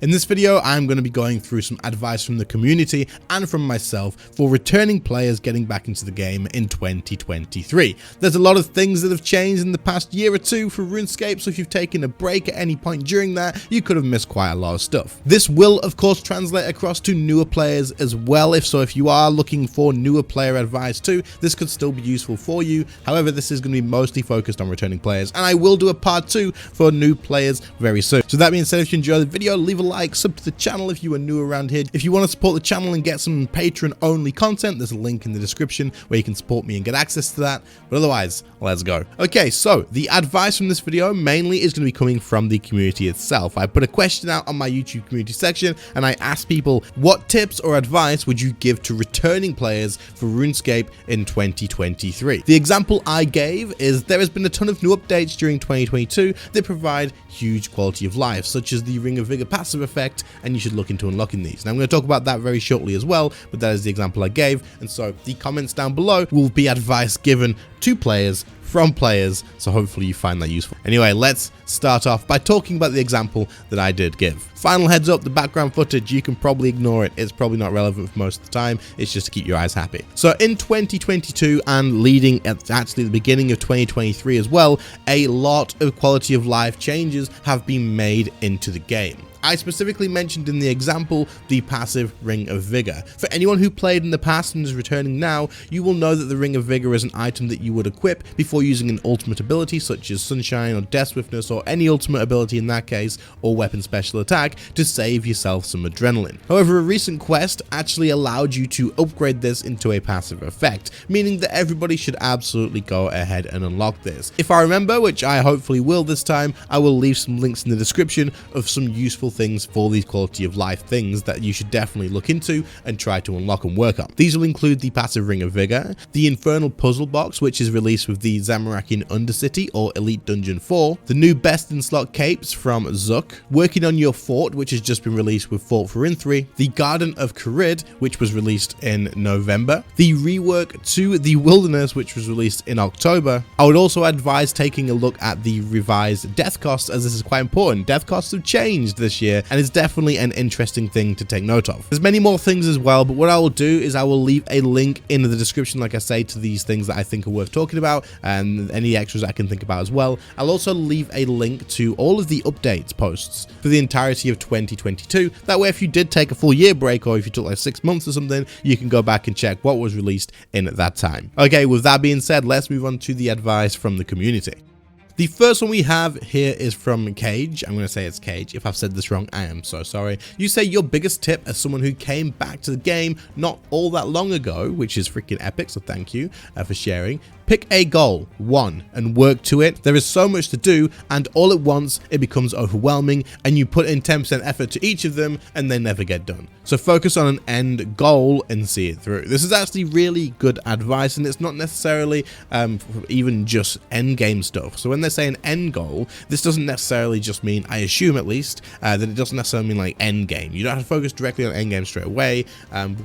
In this video, I'm going to be going through some advice from the community and from myself for returning players getting back into the game in 2023. There's a lot of things that have changed in the past year or two for RuneScape, so if you've taken a break at any point during that, you could have missed quite a lot of stuff. This will, of course, translate across to newer players as well. If you are looking for newer player advice too, this could still be useful for you. However, this is going to be mostly focused on returning players, and I will do a part 2 for new players very soon. So that being said, if you enjoyed the video, leave a like, sub to the channel if you are new around here. If you want to support the channel and get some Patreon only content, there's a link in the description where you can support me and get access to that. But otherwise, let's go. Okay, so the advice from this video mainly is going to be coming from the community itself. I put a question out on my YouTube community section and I asked people, what tips or advice would you give to returning players for RuneScape in 2023? The example I gave is there has been a ton of new updates during 2022 that provide huge quality of life, such as the Ring of Vigor passive effect, and you should look into unlocking these. Now I'm going to talk about that very shortly as well, but that is the example I gave, and so the comments down below will be advice given to players from players, so hopefully you find that useful. Anyway, let's start off by talking about the example that I did give. Final heads up, the background footage, you can probably ignore it. It's probably not relevant for most of the time. It's just to keep your eyes happy. So in 2022 and leading at actually the beginning of 2023 as well, a lot of quality of life changes have been made into the game. I specifically mentioned in the example the passive Ring of Vigor. For anyone who played in the past and is returning now, you will know that the Ring of Vigor is an item that you would equip before using an ultimate ability such as Sunshine or Death Swiftness or any ultimate ability in that case, or weapon special attack, to save yourself some adrenaline. However, a recent quest actually allowed you to upgrade this into a passive effect, meaning that everybody should absolutely go ahead and unlock this. If I remember, which I hopefully will this time, I will leave some links in the description of some useful things for these quality of life things that you should definitely look into and try to unlock and work on. These will include the passive Ring of Vigor, the Infernal Puzzle Box, which is released with the Zamorakian Undercity or Elite Dungeon 4, the new Best in Slot Capes from Zook, working on your fort, which has just been released with Fort Farin 3, the Garden of Carid, which was released in November, the rework to the Wilderness, which was released in October. I would also advise taking a look at the revised death costs, as this is quite important. Death costs have changed this year, and it's definitely an interesting thing to take note of. There's many more things as well, but what I will do is I will leave a link in the description, like I say, to these things that I think are worth talking about and any extras I can think about as well. I'll also leave a link to all of the updates posts for the entirety of 2022. That way, if you did take a full year break or if you took like 6 months or something, you can go back and check what was released in at that time. Okay, with that being said, let's move on to the advice from the community. The first one we have here is from Cage. I'm going to say it's Cage. If I've said this wrong, I am so sorry. You say your biggest tip as someone who came back to the game not all that long ago, which is freaking epic, so thank you for sharing. Pick a goal, one, and work to it. There is so much to do, and all at once it becomes overwhelming, and you put in 10% effort to each of them, and they never get done. So focus on an end goal and see it through. This is actually really good advice, and it's not necessarily even just end game stuff. So when they say an end goal, this doesn't necessarily just mean, I assume at least, that it doesn't necessarily mean like end game. You don't have to focus directly on end game straight away.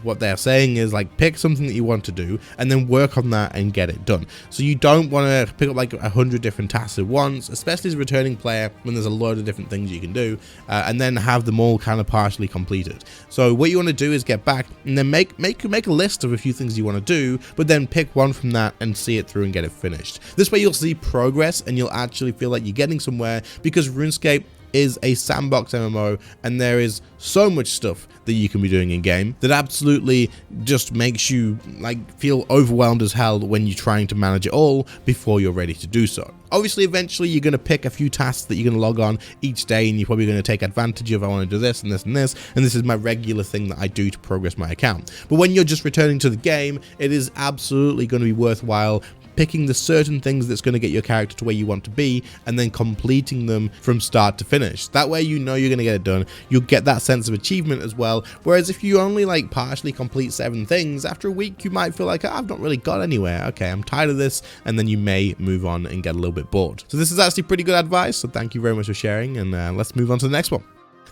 What they're saying is like pick something that you want to do, and then work on that and get it done. So you don't want to pick up like 100 different tasks at once, especially as a returning player when there's a load of different things you can do, and then have them all kind of partially completed. So what you want to do is get back and then make a list of a few things you want to do, but then pick one from that and see it through and get it finished. This way you'll see progress and you'll actually feel like you're getting somewhere, because RuneScape is a sandbox MMO and there is so much stuff that you can be doing in game that absolutely just makes you like feel overwhelmed as hell when you're trying to manage it all before you're ready to do so. Obviously, eventually you're going to pick a few tasks that you're going to log on each day, and you're probably going to take advantage of, I want to do this and this and this, and this is my regular thing that I do to progress my account. But when you're just returning to the game, it is absolutely going to be worthwhile picking the certain things that's going to get your character to where you want to be and then completing them from start to finish. That way you know you're going to get it done. You'll get that sense of achievement as well. Whereas if you only like partially complete 7 things, after a week you might feel like, oh, I've not really got anywhere. Okay, I'm tired of this, and then you may move on and get a little bit bored. So this is actually pretty good advice, so thank you very much for sharing, and let's move on to the next one.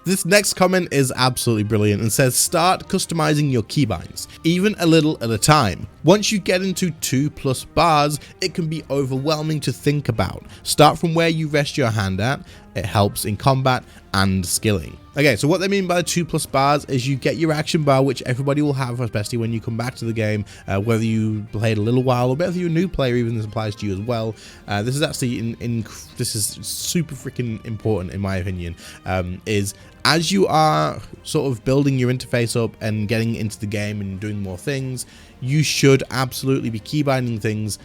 This next comment is absolutely brilliant and says, start customizing your keybinds, even a little at a time. Once you get into 2+ bars, it can be overwhelming to think about. Start from where you rest your hand at. It helps in combat and skilling. Okay, so what they mean by 2+ bars is you get your action bar, which everybody will have, especially when you come back to the game, whether you played a little while or whether you're a new player, even this applies to you as well. This is actually this is super freaking important in my opinion, is as you are sort of building your interface up and getting into the game and doing more things, you should absolutely be keybinding things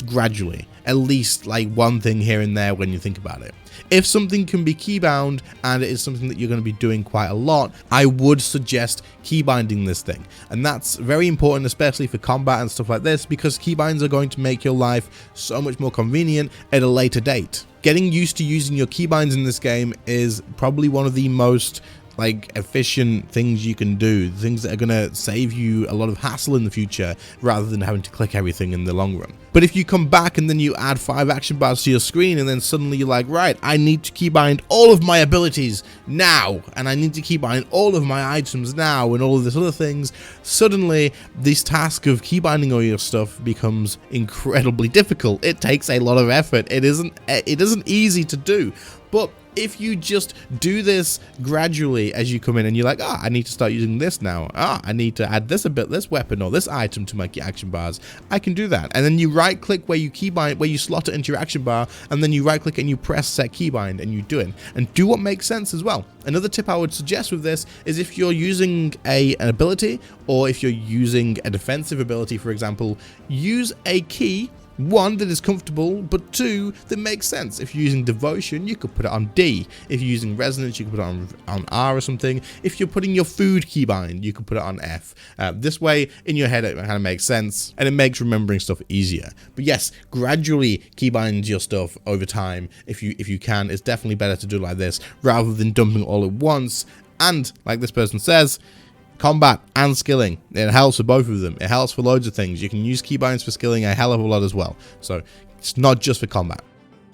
gradually, at least like one thing here and there when you think about it. If something can be keybound and it is something that you're going to be doing quite a lot, I would suggest keybinding this thing. And that's very important, especially for combat and stuff like this, because keybinds are going to make your life so much more convenient at a later date. Getting used to using your keybinds in this game is probably one of the most efficient things you can do, things that are going to save you a lot of hassle in the future rather than having to click everything in the long run. But if you come back and then you add 5 action bars to your screen and then suddenly you're like, right, I need to keybind all of my abilities now, and I need to keybind all of my items now and all of this other things, suddenly this task of keybinding all your stuff becomes incredibly difficult. It takes a lot of effort. It isn't easy to do. But if you just do this gradually as you come in and you're like, I need to start using this now. I need to add this weapon or this item to my action bars. I can do that. And then you right click where you keybind, where you slot it into your action bar, and then you right click and you press set keybind and you do it. And do what makes sense as well. Another tip I would suggest with this is if you're using an ability, or if you're using a defensive ability, for example, use a key, 1, that is comfortable, but 2, that makes sense. If you're using devotion, you could put it on D. If you're using resonance, you could put it on R or something. If you're putting your food keybind, you could put it on F. This way, in your head, it kind of makes sense, and it makes remembering stuff easier. But yes, gradually keybind your stuff over time. If you can, it's definitely better to do it like this rather than dumping all at once. And like this person says, combat and skilling, it helps for both of them. It helps for loads of things. You can use keybinds for skilling a hell of a lot as well, so it's not just for combat.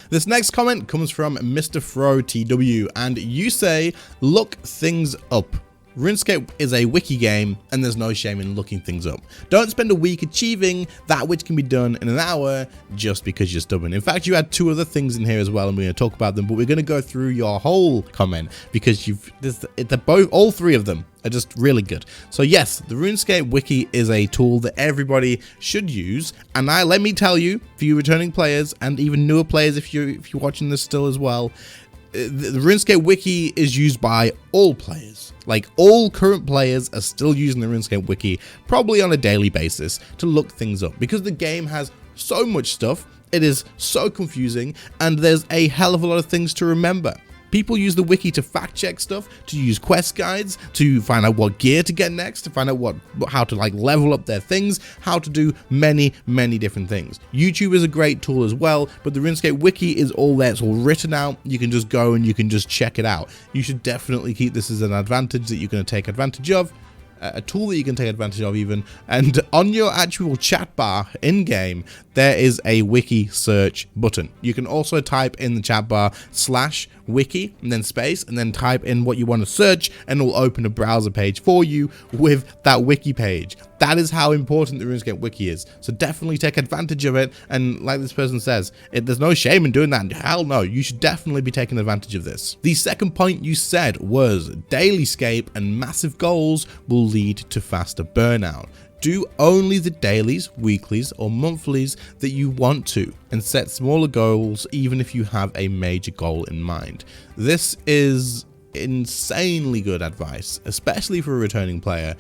This next comment comes from Mr. Fro TW, and you say, look things up. RuneScape is a wiki game, and there's no shame in looking things up. Don't spend a week achieving that which can be done in an hour just because you're stubborn. In fact, you had 2 other things in here as well, and we're going to talk about them, but we're going to go through your whole comment because all 3 of them are just really good. So yes, the RuneScape wiki is a tool that everybody should use, and let me tell you, for you returning players and even newer players, if you're watching this still as well, the RuneScape wiki is used by all players. Like, all current players are still using the RuneScape wiki, probably on a daily basis, to look things up, because the game has so much stuff, it is so confusing, and there's a hell of a lot of things to remember. People use the wiki to fact check stuff, to use quest guides, to find out what gear to get next, to find out how to level up their things, how to do many different things. YouTube is a great tool as well, but the RuneScape wiki is all there. It's all written out. You can just go and you can just check it out. You should definitely keep this as an advantage that you're going to take advantage of. A tool that you can take advantage of even. And on your actual chat bar in game, there is a wiki search button. You can also type in the chat bar /wiki and then space, and then type in what you want to search, and it will open a browser page for you with that wiki page. That is how important the RuneScape wiki is. So definitely take advantage of it. And like this person says, there's no shame in doing that. Hell no, you should definitely be taking advantage of this. The second point you said was dailyscape and massive goals will lead to faster burnout. Do only the dailies, weeklies, or monthlies that you want to, and set smaller goals even if you have a major goal in mind. This is insanely good advice, especially for a returning player,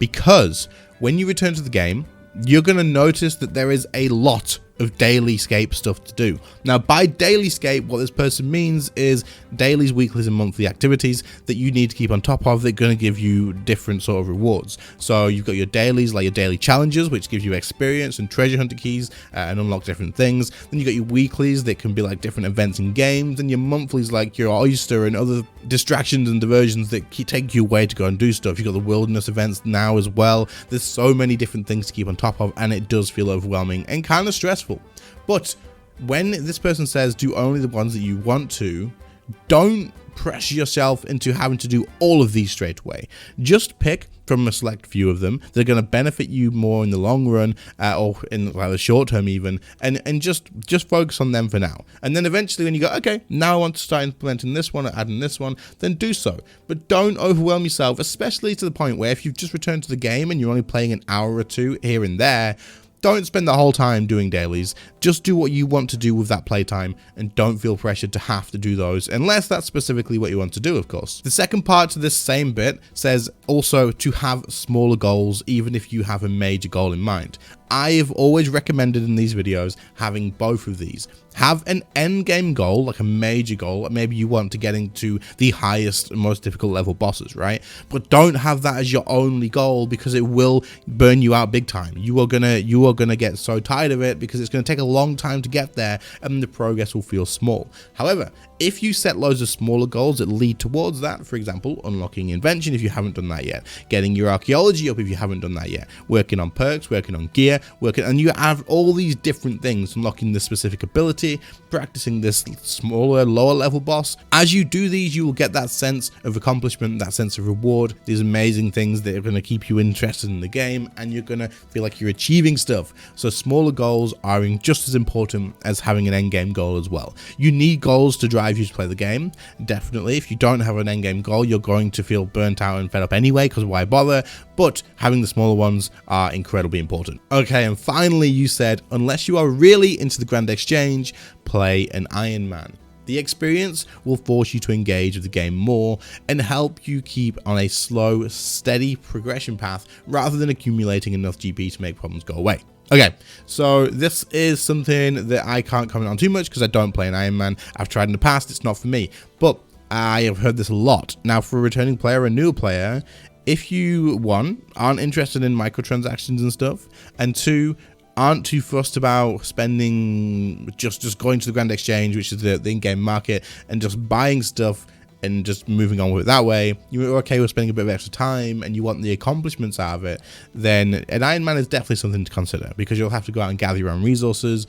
because when you return to the game, you're going to notice that there is a lot of dailyscape stuff to do. Now, by dailyscape, what this person means is dailies, weeklies, and monthly activities that you need to keep on top of. They're going to give you different sort of rewards. So you've got your dailies, like your daily challenges, which gives you experience and treasure hunter keys and unlock different things. Then you got your weeklies that can be like different events and games, and your monthlies like your oyster and other distractions and diversions that take you away to go and do stuff. You've got the wilderness events now as well. There's so many different things to keep on top of, and it does feel overwhelming and kind of stressful. But when this person says do only the ones that you want to, don't pressure yourself into having to do all of these straight away. Just pick from a select few of them that are going to benefit you more in the long run, or in the short term even, and just focus on them for now. And then eventually when you go, okay, now I want to start implementing this one or adding this one, then do so. But don't overwhelm yourself, especially to the point where if you've just returned to the game and you're only playing an hour or two here and there, don't spend the whole time doing dailies. Just do what you want to do with that playtime and don't feel pressured to have to do those, unless that's specifically what you want to do, of course. The second part to this same bit says also to have smaller goals, even if you have a major goal in mind. I have always recommended in these videos having both of these. Have an end game goal, like a major goal. Maybe you want to get into the highest and most difficult level bosses, right? But don't have that as your only goal, because it will burn you out big time. You are gonna get so tired of it because it's gonna take a long time to get there and the progress will feel small. However, if you set loads of smaller goals that lead towards that, for example, unlocking invention if you haven't done that yet, getting your archaeology up if you haven't done that yet, working on perks, working on gear, and you have all these different things, unlocking the specific ability, practicing this smaller, lower level boss. As you do these, you will get that sense of accomplishment, that sense of reward, these amazing things that are going to keep you interested in the game, and you're going to feel like you're achieving stuff. So smaller goals are just as important as having an end game goal as well. You need goals to drive you to play the game, definitely. If you don't have an end game goal, you're going to feel burnt out and fed up anyway, because why bother? But having the smaller ones are incredibly important. Okay, and finally you said, unless you are really into the Grand Exchange, play an Iron Man. The experience will force you to engage with the game more and help you keep on a slow, steady progression path rather than accumulating enough GP to make problems go away. Okay, so this is something that I can't comment on too much because I don't play an Iron Man. I've tried in the past, it's not for me, but I have heard this a lot. Now, for a returning player, a new player, if you, one, aren't interested in microtransactions and stuff, and two, aren't too fussed about spending, just going to the Grand Exchange, which is the in-game market, and just buying stuff and just moving on with it that way, you're okay with spending a bit of extra time and you want the accomplishments out of it, then an Iron Man is definitely something to consider, because you'll have to go out and gather your own resources,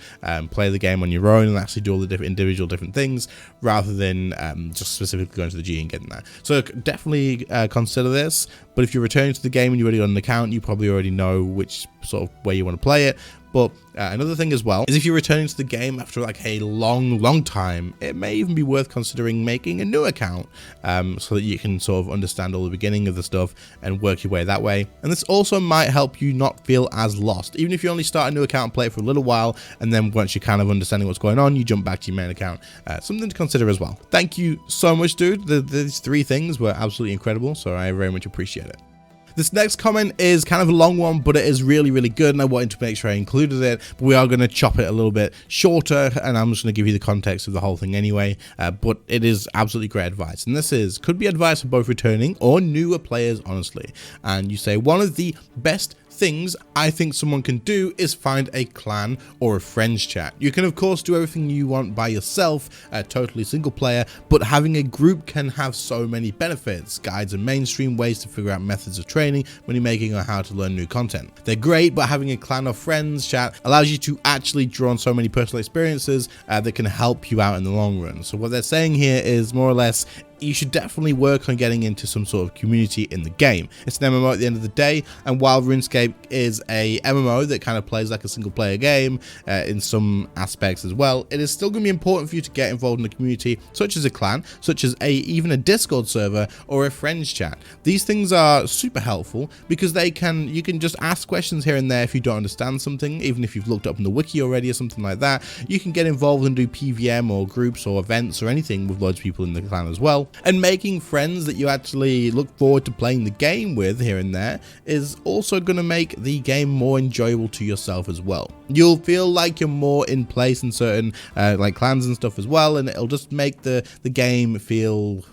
play the game on your own and actually do all the different things, rather than just specifically going to the G and getting that. So definitely consider this. But if you're returning to the game and you're already on an account, you probably already know which sort of way you want to play it. But another thing as well is, if you're returning to the game after like a long time, it may even be worth considering making a new account, so that you can sort of understand all the beginning of the stuff and work your way that way. And this also might help you not feel as lost, even if you only start a new account and play it for a little while, and then once you're kind of understanding what's going on, you jump back to your main account. Something to consider as well. Thank you so much, dude. These three things were absolutely incredible, so I very much appreciate it. This next comment is kind of a long one, but it is really good, and I wanted to make sure I included it. But we are going to chop it a little bit shorter, and I'm just going to give you the context of the whole thing anyway. But it is absolutely great advice, and this could be advice for both returning or newer players, honestly. And you say, one of the best things I think someone can do is find a clan or a friends chat. You can of course do everything you want by yourself, totally single player, but having a group can have so many benefits, guides and mainstream ways to figure out methods of training, money making, or how to learn new content. They're great, but having a clan or friends chat allows you to actually draw on so many personal experiences that can help you out in the long run. So what they're saying here is more or less, you should definitely work on getting into some sort of community in the game. It's an MMO at the end of the day, and while RuneScape is a MMO that kind of plays like a single player game in some aspects as well, it is still going to be important for you to get involved in a community such as a clan, such as even a Discord server or a friends chat. These things are super helpful because you can just ask questions here and there if you don't understand something, even if you've looked up in the wiki already or something like that. You can get involved and do PVM or groups or events or anything with loads of people in the clan as well. And making friends that you actually look forward to playing the game with here and there is also going to make the game more enjoyable to yourself as well. You'll feel like you're more in place in certain like clans and stuff as well, and it'll just make the game feel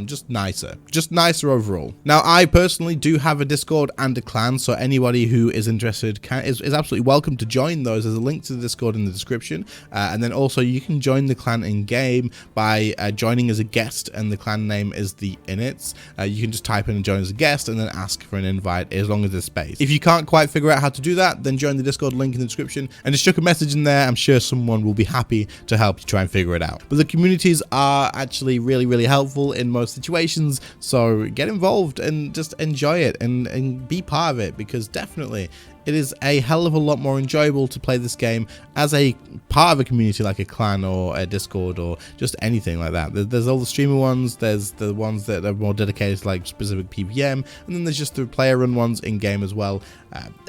just nicer overall. Now, I personally do have a Discord and a clan, so anybody who is interested is absolutely welcome to join those. There's a link to the Discord in the description, and then also you can join the clan in game by joining as a guest, and the clan name is the Inits. You can just type in and join as a guest and then ask for an invite as long as there's space. If you can't quite figure out how to do that, then join the Discord link in the description. description and just chuck a message in there. I'm sure someone will be happy to help you try and figure it out. But the communities are actually really helpful in most situations, so get involved and just enjoy it and be part of it, because definitely it is a hell of a lot more enjoyable to play this game as a part of a community like a clan or a Discord or just anything like that. There's all the streamer ones, there's the ones that are more dedicated to like specific PVM, and then there's just the player run ones in game as well.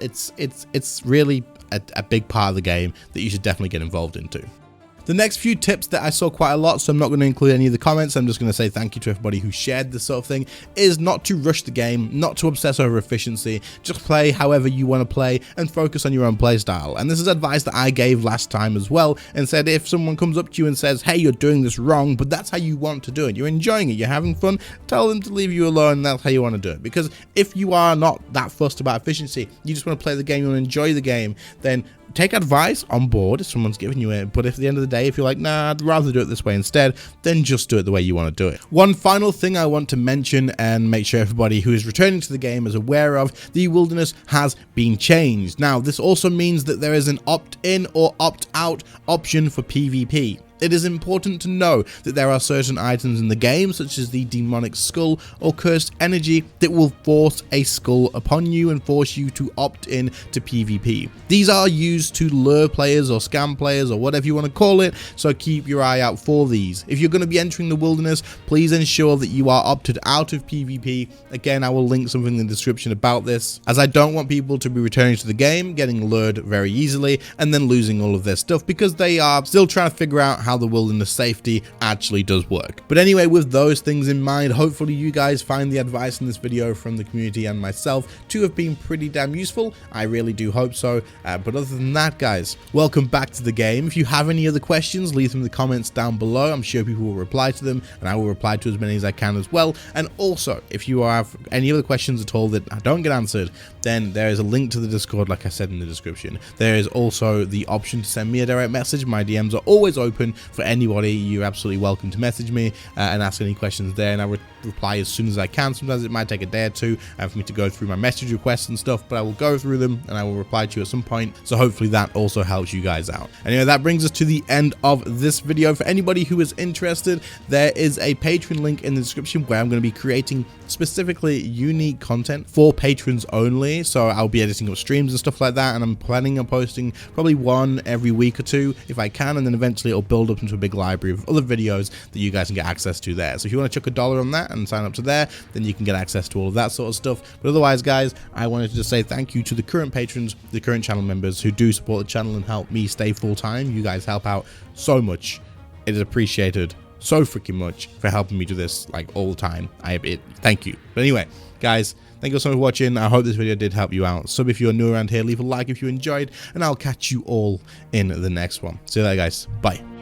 It's really a big part of the game that you should definitely get involved into. The next few tips that I saw quite a lot, so I'm not going to include any of the comments, I'm just going to say thank you to everybody who shared this sort of thing, is not to rush the game, not to obsess over efficiency, just play however you want to play and focus on your own playstyle. And this is advice that I gave last time as well, and said if someone comes up to you and says, hey, you're doing this wrong, but that's how you want to do it, you're enjoying it, you're having fun, tell them to leave you alone, and that's how you want to do it. Because if you are not that fussed about efficiency, you just want to play the game, you want to enjoy the game, then take advice on board if someone's giving you it, but if at the end of the day, if you're like, nah, I'd rather do it this way instead, then just do it the way you want to do it. One final thing I want to mention and make sure everybody who is returning to the game is aware of, the wilderness has been changed. Now, this also means that there is an opt-in or opt-out option for PvP. It is important to know that there are certain items in the game, such as the demonic skull or cursed energy, that will force a skull upon you and force you to opt in to PvP. These are used to lure players or scam players or whatever you want to call it, so keep your eye out for these. If you're going to be entering the wilderness, please ensure that you are opted out of PvP. Again, I will link something in the description about this, as I don't want people to be returning to the game, getting lured very easily, and then losing all of their stuff because they are still trying to figure out how the wilderness safety actually does work. But anyway, with those things in mind, hopefully you guys find the advice in this video from the community and myself to have been pretty damn useful. I really do hope so. But other than that, guys, welcome back to the game. If you have any other questions, leave them in the comments down below. I'm sure people will reply to them, and I will reply to as many as I can as well. And also, if you have any other questions at all that don't get answered, then there is a link to the Discord, like I said in the description. There is also the option to send me a direct message. My DMs are always open for anybody. You're absolutely welcome to message me and ask any questions there, and I will reply as soon as I can. Sometimes it might take a day or two for me to go through my message requests and stuff, but I will go through them and I will reply to you at some point. So hopefully that also helps you guys out. Anyway, that brings us to the end of this video. For anybody who is interested, there is a Patreon link in the description where I'm going to be creating specifically unique content for patrons only. So I'll be editing up streams and stuff like that, and I'm planning on posting probably one every week or two if I can, and then eventually it'll build up into a big library of other videos that you guys can get access to there. So if you want to chuck $1 on that and sign up to there, then you can get access to all of that sort of stuff. But otherwise, guys, I wanted to just say thank you to the current patrons, the current channel members who do support the channel and help me stay full-time. You guys help out so much. It is appreciated so freaking much for helping me do this like all the time. Thank you. But anyway, guys, thank you so much for watching. I hope this video did help you out. Sub if you're new around here, leave a like if you enjoyed, and I'll catch you all in the next one. See you later, guys. Bye.